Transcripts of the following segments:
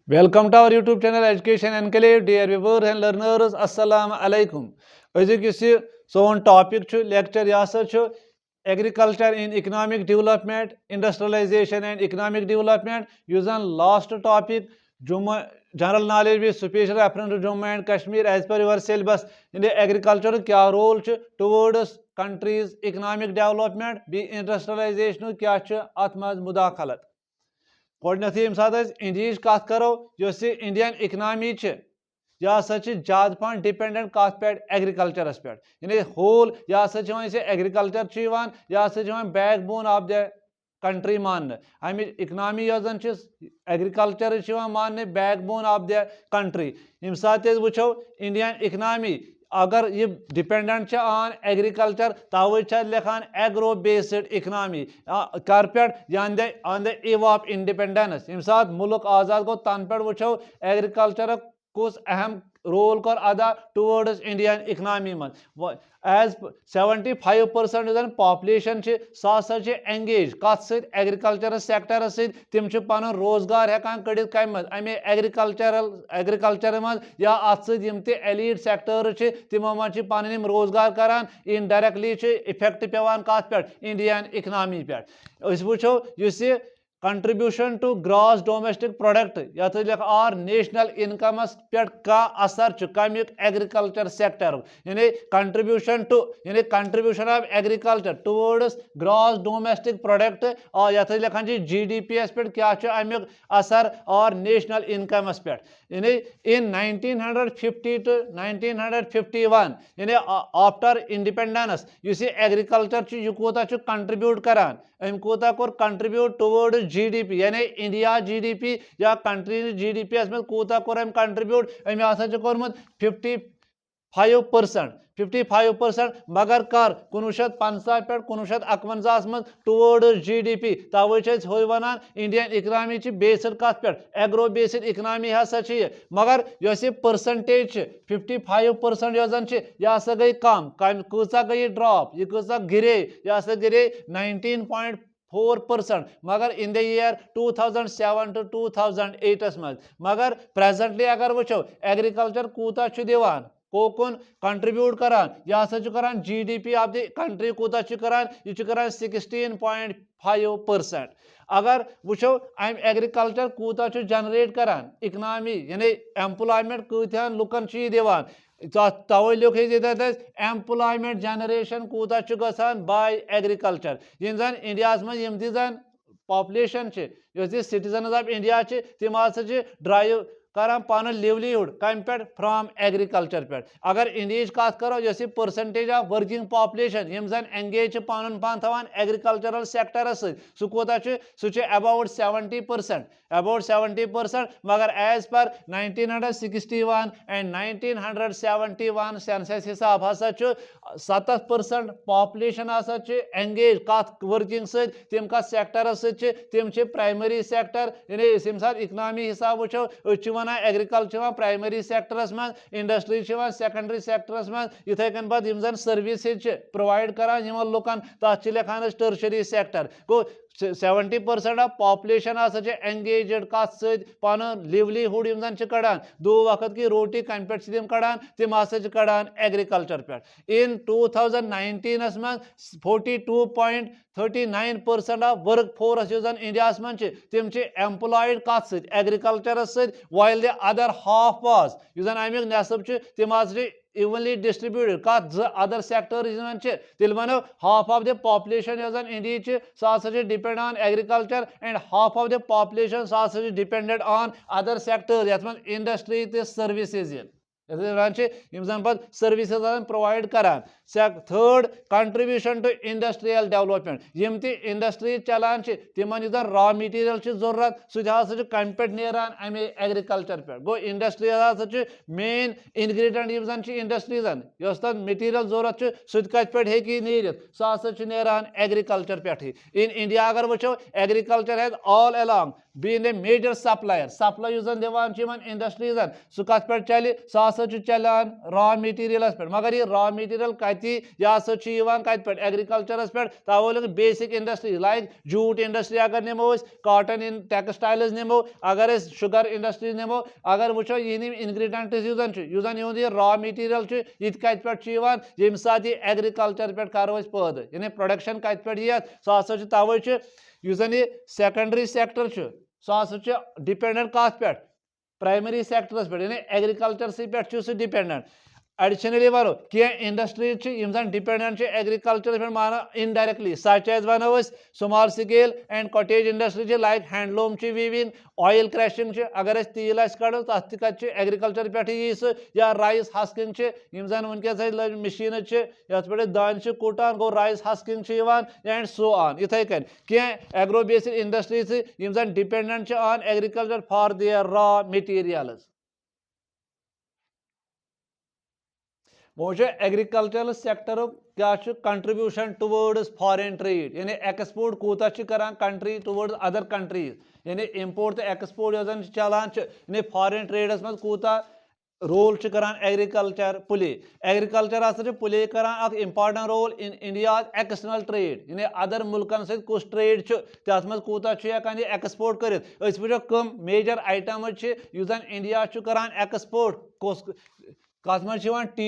Welcome to our YouTube channel Education Enclave, dear viewers and learners. Assalamu alaikum. Azuk son topic lecture yasa agriculture in economic development, industrialization and economic development. Using last topic general knowledge with special reference to Jammu and Kashmir as per your syllabus. In the agriculture kya role towards countries economic development, be industrialization kya atmaz mudakhalat. Goडनैथ ये सात India कत करो Indian economy यह हसा ज्यादा पहन dependent कत पे एग्रीकल्चरस पे यानी होल यह हसा एग्रीकल्चर यह हसा backbone of the country मान अमि इकनॉमी एग्रीकल्चर मान backbone of the country यम सात वो इंडियन इकनॉमी अगर ये डिपेंडेंट ऑन एग्रीकल्चर तवे लिखान एग्रो बेस्ड इकनॉमी कर पे on the eve of independence यम सात मुल्क आज़ाद गो तन पे वो एग्रीकल्चर कुछ अहम रोल कर अदा टुवर्ड्स इंडियन इकनॉमी मज एज 75% पॉपुलेशन सह एंगेज कत एग्रीकल्चर सेक्टर सम पन रोजगार हेकान कड़ित कम अमे एग्रीकल्चर मज या अत एलीट सेक्टर तमो मज पन रोजगार करान इनडायरेक्टली इफेक्ट पेवान कत पे इंडियन इकनॉमी पे वो contribution to gross domestic product यथ लिख आर नेशनल इनकमस पे का असर कमिक एग्रीकल्चर सेक्टर यानी contribution of agriculture towards gross domestic product और यथ लिखान GDP पे क्या अमुक असर और नेशनल इनकमस पे यानी इन 1950 to 1951 यानी आफ्टर इंडिपेंडेंस एग्रीकल्चर यह कूता कंट्रीब्यूट करान अम कूता कोर कंट्रीब्यूट टुवर्ड GDP यानी इंडिया GDP या कंट्री GDP मज कूता कोर अम कंट्रीब्यूट अम हसा कोर्मुत 55% मगर कर 1950 पे 1951 मज टुवर्ड्स GDP तवे हो वनान इंडियन इकनॉमी बेस्ड कत पे एग्रो बेस्ड इकनॉमी हसा मगर यह परसेंटेज 55% यह हसा गई कम कूचा गई ड्रॉप यह कूचा गिरे यह हसा गिरे 19.4% मगर इन द ईयर 2007 to 2008 मज मगर प्रेजेंटली अगर वो एग्रीकल्चर कूता दिवान कोकुन कंट्रीब्यूट करान यह हसा करान GDP ऑफ द कंट्री कूता करान यह करान 16.5%। अगर वो अम एग्रीकल्चर कूता जनरेट करान इकनॉमी यानी एम्प्लॉयमेंट कूथान लुकन दिवान तवे लिख एम्प्लॉयमेंट जनरेशन कूता गसान बाय एग्रीकल्चर यम जन इंडिया मज यम पॉपुलेशन सिटीजन ऑफ इंडिया तम ड्राइव करान पान लिवलीहुड कम पे फ्राम एग्रीकल्चर पे अगर इंडिया कत करो परसेंटेज ऑफ वर्किंग पॉपुलेशन यम जन एंगेज पान पान थवान एग्रीकल्चरल सेक्टर सह कूता अबाउट 70% मगर एज पर 1961 एंड 1971 सेंसस हिसाब हसा 70% पॉपुलेशन हसा एंगेज कत वर्किंग सम कत सेक्टर तम प्राइमरी सेक्टर यानी यम सात इकनॉमी हिसाब वो एग्रीकल्चर प्राइमरी सेक्टरस मज इंडस्ट्री सेकेंडरी सेक्टरस मज इथे कन बाद यम जन सर्विसेज प्रोवाइड करान यमन लुकन तथ लिखान टर्शरी सेक्टर गो 70% ऑफ पॉपुलेशन हसा एंगेजड कत पन लिवलीहुड यम जन कड़ान दो वक्त की रोटी कम पे तम कड़ान तम हसा कड़ान एग्रीकल्चर पे इन 2019 मज 42.39% ऑफ वर्क फोर्स इंडिया मज तम एम्प्लॉयड कत agriculture while the other half was अमुक नसब तम इवनली डिस्ट्रीब्यूटेड कत अदर सेक्टर तिल वनो half of the population India सह depend on agriculture and half of the population सह डिपेंडेड ऑन अदर सेक्टर ये इंडस्ट्री तो सर्विसेज सर्विसेज प्रोवाइड करान third contribution to industrial development यम इंडस्ट्री चलान तिमन रॉ मटीरियल जरूरत सह कम पे नेरान अमे एग्रीकल्चर पे गो इंडस्ट्री हसा मेन इनग्रीडियंट यम इंडस्ट्रीजन यस तथ मटीरियल जरूरत सह कत पे हे नीरित सह हसा नेरान एग्रीकल्चर पे इन इंडिया अगर वो agriculture has all along been a major supplier supply दिवान इंडस्ट्रीजन सह कत पे चल सह चलान रॉ मटीरियलस पे, मगर ये रॉ मटीरियल कति कत पे एग्रीकल्चरस पे, तवे basic industry like jute industry अगर नमो, कॉटन इन टेक्सटाइल्स नमो, अगर शुगर इंडस्ट्री नमो, अगर वो यह इनग्रीडियंट्स ये रॉ मटीरियल ये कत पे ये सात ये एग्रीकल्चर पे करो पैदा यानी प्रोडक्शन कत पे सह तवे ये सेकेंडरी सेक्टर सह डिपेंडेंट कत पे प्राइमरी सेक्टरस पे यानी एग्रीकल्चर पे डिपेंडेंट। एडिशनली वो कह इंडस्ट्रीज डिपेंडेंट एग्रीकल्चर पे माना इनडायरेक्टली सच एज वनो small scale and cottage industry like handloom weaving oil crushing अगर तील कड़ो तथ कत एग्रीकल्चर पे सह या राइस हस्किंग वनकस मशीन पे दान कुटान गो rice husking and so on इथे कन कह agro based industries dependent on agriculture for their raw materials. वो एग्रीकल्चरल सेक्टर क्या कंट्रीब्यूशन टुवर्ड्स फॉरेन ट्रेड यानी एक्सपोर्ट कूता करान कंट्री टुवर्ड्स अदर कंट्रीज यानी इम्पोर्ट तो एक्सपोर्ट चलान यानी फॉरेन ट्रेडस मज कूता रोल करान एग्रीकल्चर प्ले। एग्रीकल्चर हसा प्ले करान important role in India external trade यानी अदर मुल्कन सत ट्रेड तथ मज कूता हेकान एक्सपोर्ट कर वो कम मेजर आइटम इंडिया करान एक्सपोर्ट कत मज टी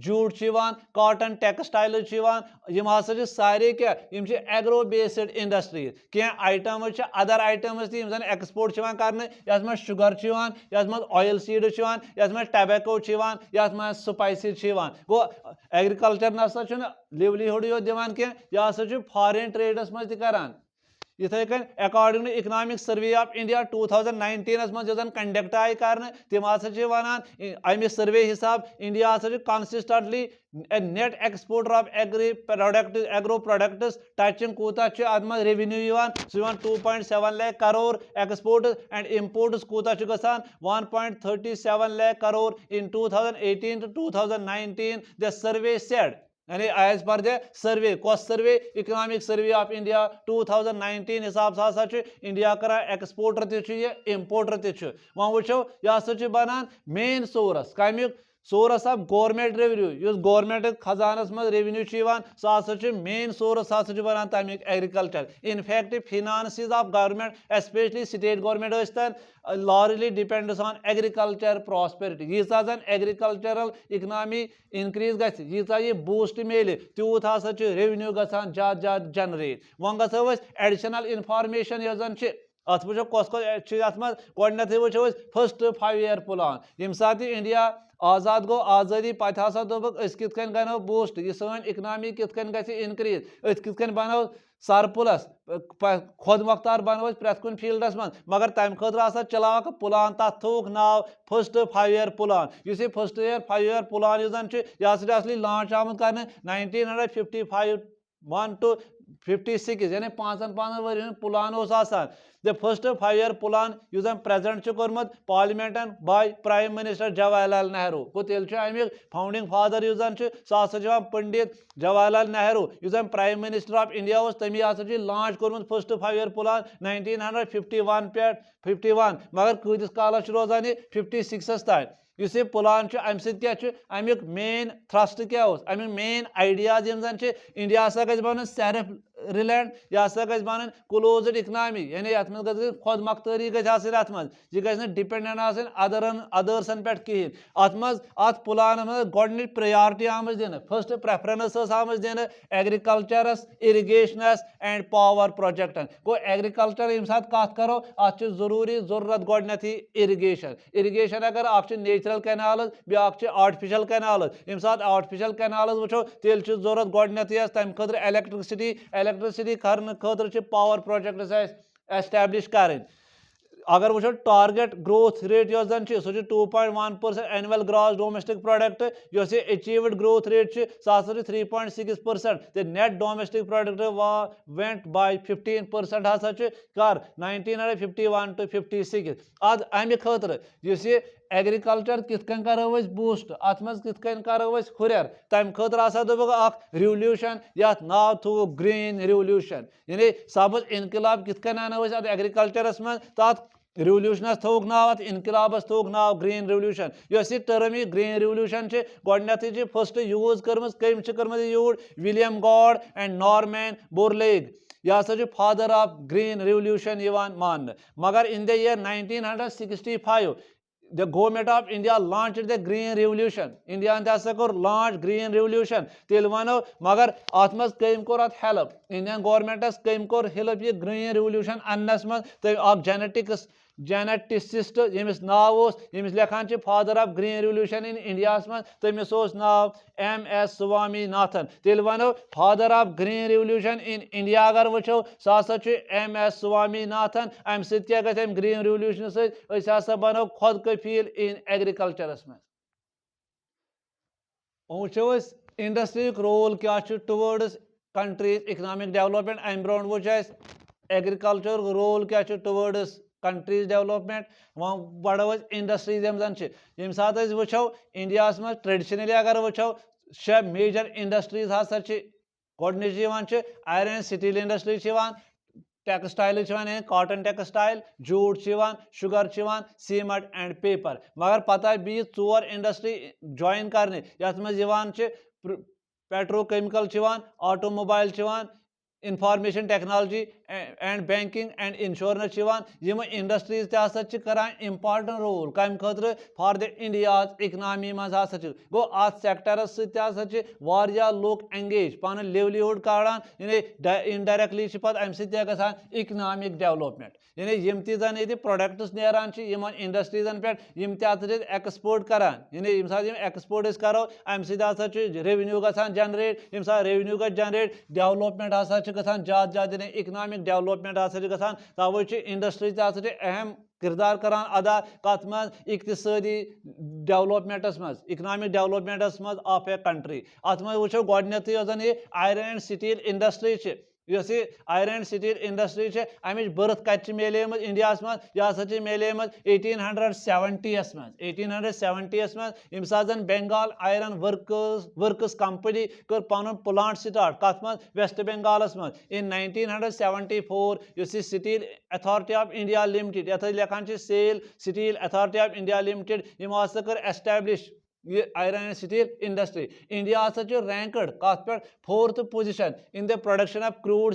जूट कॉटन टेक्सटाइल हसा सारे क्या एग्रो बेस्ड इंडस्ट्री कह आइटम अदर आइटम्स तम एक्सपोर्ट कर यथ मज शुगर यथ मज ऑयल सीड यथ मज टबैको यथ मज स्पाइसिस गो एग्रीकल्चर नसा लिवलीहुड योत दिवान कह यह हसा फॉरेन ट्रेडस मज करान। इथे कन according to economic survey of India 2019 मज कंडक्ट आई कर तम वन अमि सर्वे हिसाब India consistently net exporter of agro products touching कूता रेवेन्यू सह 2.7 lakh crore export and imports कूता गसान 1.37 lakh crore in 2018 to 2019 the survey said यानी एज पर द सर्वे कस survey economic survey of India 2019 हिसाब से इंडिया कर एक्सपोर्टर ते इम्पोर्टर ते वो यह हसा बनान मेन सोर्स कमुक source of government revenue government खजानस मज रेवेन्यू सह मेन सोर्स हसा बनान तमिक agriculture in fact finances of government specially state government largely depends on agriculture prosperity यीचा जन एग्रीकल्चरल इकनॉमी इंक्रीज गीचा ये बूस्ट मिले तूत हसा रेवेन्यू गसान ज्यादा जनरेट वो गो एडिशनल इंफॉर्मेशन अत वो कस मज वो फर्स्ट 5 ईयर प्लान यम सात इंडिया आज़ाद गो आज़ादी पे हसा दोक कित गो बूस्ट यह सन इकनॉमी कित इंक्रीज कित बनो सरप्लस खुद मुख्तार बनो प्रेथ कुन फील्डस मज मगर तम खतर चलाव प्लान तथ थोक नाव फर्स्ट 5 ईयर प्लान इस फर्स्ट 5 ईयर प्लान यह असली लॉन्च आमुत कर 1955 1 to 56 यानी 5 year plan the first 5 year plan present कर्मुत पार्लियामेंटन by prime minister Jawaharlal Nehru गो तेल अमिक फाउंडिंग फादर सह Pandit Jawaharlal Nehru prime minister of India तमी हसा लॉन्च कर्मुत फर्स्ट 5 ईयर प्लान 1951 पे 51 मगर कतिस कालस रोजान 56 तान इस प्लान अमुक मेन थ्रस्ट क्या अमुक मेन आइडियाज इंडिया हसा बन सेल्फ रिलायंट यह हसा बन क्लोज्ड इकनॉमी यानी ये मज खुद मुख्तारी गत मज यह डिपेंडेंट अदर्सन पे कहें अत प्लान मज गोडनिच प्रायोरिटी आमज दिन फर्स्ट प्रेफरेंस आमज दिन एग्रीकल्चरस इरिगेशनस एंड पावर प्रोजेक्टन गो एग्रीकल्चर यम सात कत करो अत जरूरी जरूरत गोडनेथी इरिगेशन अगर नेचुरल कैनाल ब्या आर्टिफिशियल कैनाल यम सात आर्टिफिशियल कैनाल वो तेल जरूरत गोडनेथी तम खतर इलेक्ट्रिसिटी कर खतर पावर प्रोजेक्ट्स एस्टैब्लिश कर अगर वो टारगेट ग्रोथ रेट सह 2.1% annual gross domestic product achieved growth rate सह 3.6% the net domestic product went by 15% हसा कर 1951 to 56 अमि खतर एग्रीकल्चर कित करो बूस्ट अत मज कित करो हुरर तम खतर हसा दोक रिवल्यूशन यथ नाव थो ग्रीन रिवल्यूशन यानी सब्ज इनकलाब कित अनो एग्रीकल्चरस मज तथ रिवल्यूशनस थोक नाव अत इनकलाबस थोक नाव ग्रीन रिवल्यूशन। यह टर्म यह ग्रीन रिवल्यूशन गोडनथ फर्स्ट यूज कर्म use William Gaud and Norman Borlaug. यह हसा फादर ऑफ ग्रीन रिवल्यूशन मान। मगर in the year 1965 the government of India launched the green revolution. India hasa kor launch green revolution tel wano magar at maz kaim kor at help Indian government as kaim kor help ye green revolution annas maz te ak geneticist yemis naw os yemis lekhan che father of green revolution in India maz temis os naw M.S. Swaminathan tel wano father of green revolution in India agar wucho sa sa che M.S. Swaminathan am sit kya gatham green revolution se asa sa bano khod kafil in agriculture maz wucho industry role kya chu towards countries economic development am brown wucho agriculture role kya chu towards countries development वहाँ बढ़ो industries यम सात वो India मज traditionally अगर वो 6 major industries हसा गोडनिच iron steel industry textile cotton textile jute sugar cement and paper. मगर पता बी 4 इंडस्ट्री ज्वाइन करने ये मज petrochemical automobile information technology and banking and insurance यम इंडस्ट्रीज तसा इंपॉर्टेंट रोल कम खतर फॉर द इंडिया इकनॉमी मज हसा गो अत सेक्टरस सह लुक एंगेज पान लिवलीहुड काड़ान इनडायरेक्टली अम सत इकनॉमिक डेवलपमेंट यानी यम तन ये प्रोडक्ट्स नेरान इंडस्ट्रीजन पे यम एक्सपोर्ट करान यानी यम सात एक्सपोर्ट करो अम सत रेवेन्यू गसान जनरेट यम सात रेवेन्यू ग जनरेट डेवलपमेंट हसा गसान ज्यादा ज्यादा इकनॉमिक डेवलपमेंट हसा गसान तवे इंडस्ट्री अहम किरदार करान अदा कत मज इकतसादी डेवलपमेंटस मज इकनॉमिक डेवलपमेंटस मज ऑफ ए कंट्री अत मज वो गोडनथ ये आयरन एंड स्टील इंडस्ट्री यह आयरन स्टील इंडस्ट्री अमिच बर्थ कत मेले इंडिया मज यह हसा मेले 1870 मज 1870 मज यम सात बंगाल आयरन वर्कस कंपनी कर पन प्लांट स्टार्ट कत मज वेस्ट बंगालस मज in 1974 steel authority of India limited यथ लेखान SAIL steel authority of India limited यम हसा कर एस्टैब्लिश ये iron and steel industry India हसा रैंकड कत पे 4th position in the production of crude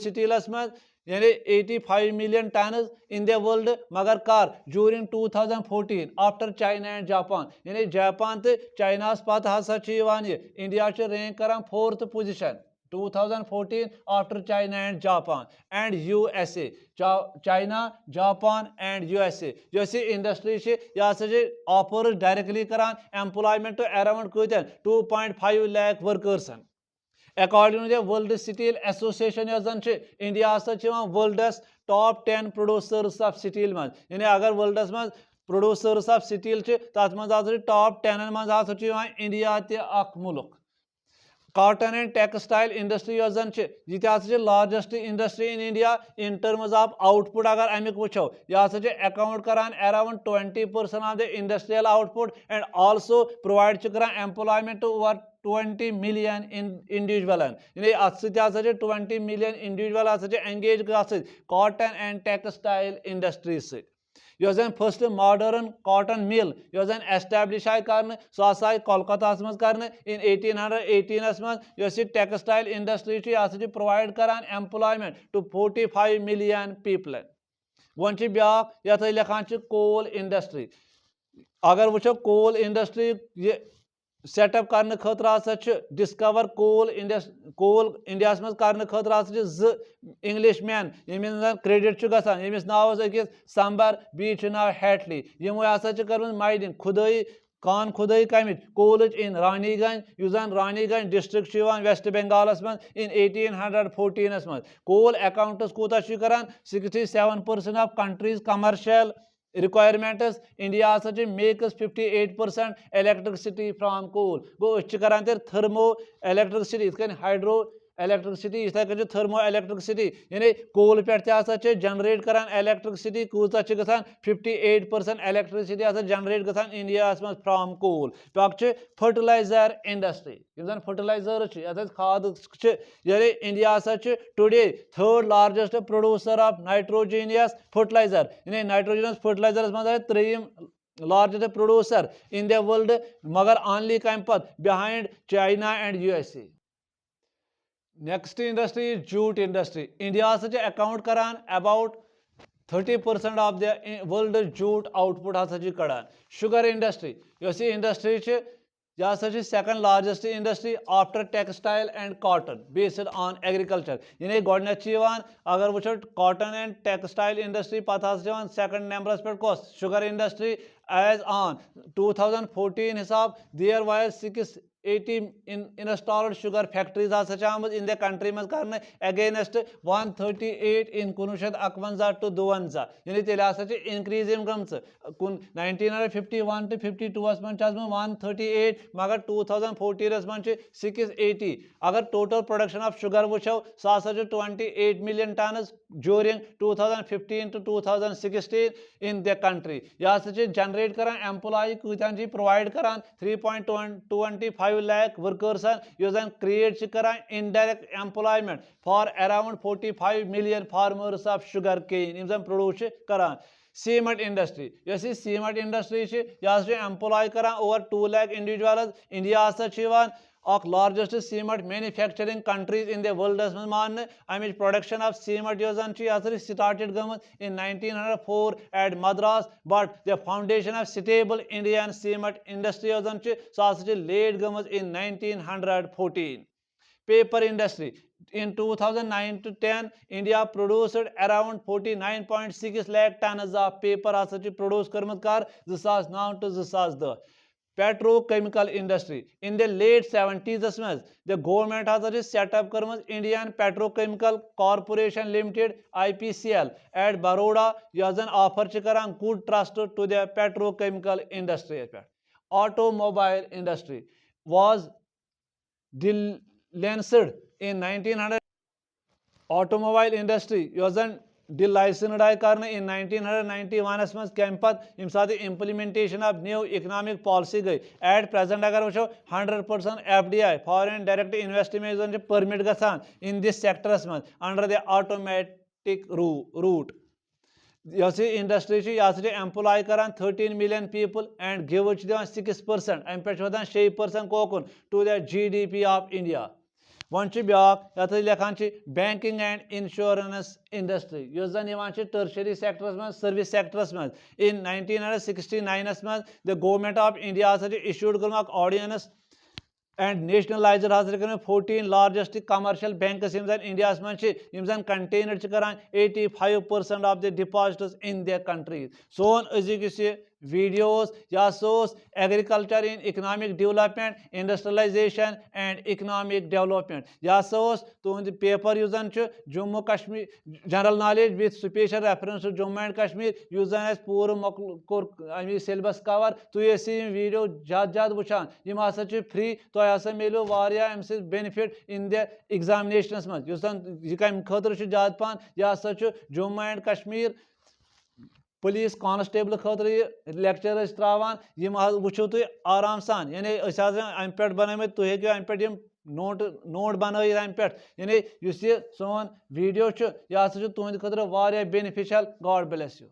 स्टीलस मज यानी 85 million ton in the world मगर कर during 2014 after China and Japan यानी जापान तो चाइना पत हसा इंडिया रैंक कर 4th position 2014 after China and Japan and USA China Japan and USA जैसे इंडस्ट्री यह ऑफर डायरेक्टली करान एम्प्लॉयमेंट अराउंड कतन 2.5 lakh workers according to the world steel association India हसा world's top 10 producers of steel मज यानी अगर worlds मज producers of steel तथ मज टॉप 10 मज हसा इंडिया तक मुल्क कॉटन एंड टेक्सटाइल इंडस्ट्री यह largest industry in India in terms of output अगर अमुक वो यह अकाउंट करान around 20% of the industrial output and also provide करान employment to over 20 million individual यानी अत 20 million individual engage cotton and textile industry यह फर्स्ट मॉडर्न कॉटन मिल यह एस्टैब्लिश आय कर सह आय कोलकाता मज कर इन 1818 मज टेक्सटाइल इंडस्ट्री यह प्रोवाइड करान एम्प्लॉयमेंट टू 45 मिलियन पीपल वन ब्या यथ लेखान कोल इंडस्ट्री अगर वो कोल इंडस्ट्री सेटअप करने खतर हसा डिस्कवर कोल इंडिया मज करने खतर हसा इंग्लिश मैन यमिस क्रेडिट गसान यमिस नाव अकिस संबर बी नाव हैटली यमो हसा कर माइनिंग खुदाई कान खुदाई कमिच कोल इन रानीगंज युस रानीगंज डिस्ट्रिक्ट वेस्ट बंगालस मज इन 1814 मज कोल अकाउंट्स कूता करान 67% of country's commercial requirements India hasa makes 58% electricity from coal गो करान थर्मो इलेक्ट्रिसिटी hydro इलेक्ट्रिसिटी इथे कन थर्मो इलेक्ट्रिसिटी यानी कोल पे जनरेट करान इलेक्ट्रिसिटी कूचा 58% इलेक्ट्रिसिटी जनरेट गसान इंडिया मज फ्रॉम कोल पे फर्टिलाइजर इंडस्ट्री फर्टिलाइजर खाद यानी India today third largest producer of nitrogenous fertilizer यानी नाइट्रोजीनियस फर्टिलाइजर मज त्रीम largest producer in the world magar only कम पत behind China and USA. Next industry is jute industry. India account karan about 30% of the world jute output karan. Sugar industry यह industry यह second largest industry after textile and cotton based on agriculture. यानी गोडन अगर वो cotton and textile industry पता second numbers पे कौस sugar industry as on 2014 हिसाब there were 680 installed sugar factories in the country में करने against 138 in 1951 to 52 यानी तेल increase in गम्स 1951 to 52 में 138 मगर 2014 में 680 अगर total production of sugar वुचो 28 million tons during 2015 to 2016 in the country यह generate करान employee कुछ provide करान 3.25 lakh workers यह create करान indirect employment for around 45 million farmers of sugar cane यह produce करान. Cement industry यह cement industry यह employ करान over 2 lakh individuals. India largest cement manufacturing countries in the world amid production of cement started in 1904 at Madras, but the foundation of stable Indian cement industry laid in 1914. Paper industry in 2009 to 10 India produced around 49.6 lakh tons of paper produced karmat 2009 to 2010. Petrochemical industry in the late 70s the government has set up Indian Petrochemical Corporation Limited IPCL at Baroda yas offer good trust to the petrochemical industry. Automobile industry was licensed in 1900. Automobile industry wasn't licensed in 1991 में implementation of new economic policy गई. At present अगर वो 100% FDI foreign direct investment permit गसान in this sectors में under the automatic route. यह industry यह employ करान 13 million people and give 6% अम पे 6% कोकुन to the GDP of India. वन ब्याक लिखान बैंकिंग एंड इंश्योरेंस इंडस्ट्री यह टर्शरी सेक्टरस में सर्विस सेक्टरस में इन 1969 में the government of India issued कर ordinance and nationalizer 14 largest commercial banks India में contained 85% of the deposits in their country. So videos या agriculture in economic development, industrialization and economic development या तुंद paper Jammu Kashmir general knowledge with special reference to Jammu and Kashmir पूरा syllabus cover तो ये video ज़्यादा वुचान यह free तो ऐसा मिलो वारिया benefit in the examinations में यह कम खतर ज़्यादा पान यह Jammu and Kashmir police constable खतर लेक्चर त्रावान वो तुम आराम सान यानी अम पे बन तुम हेको अम पे नोट बन अम पे यानी सोन वीडियो यह तुंद खतर बेनिफिशियल. God bless you.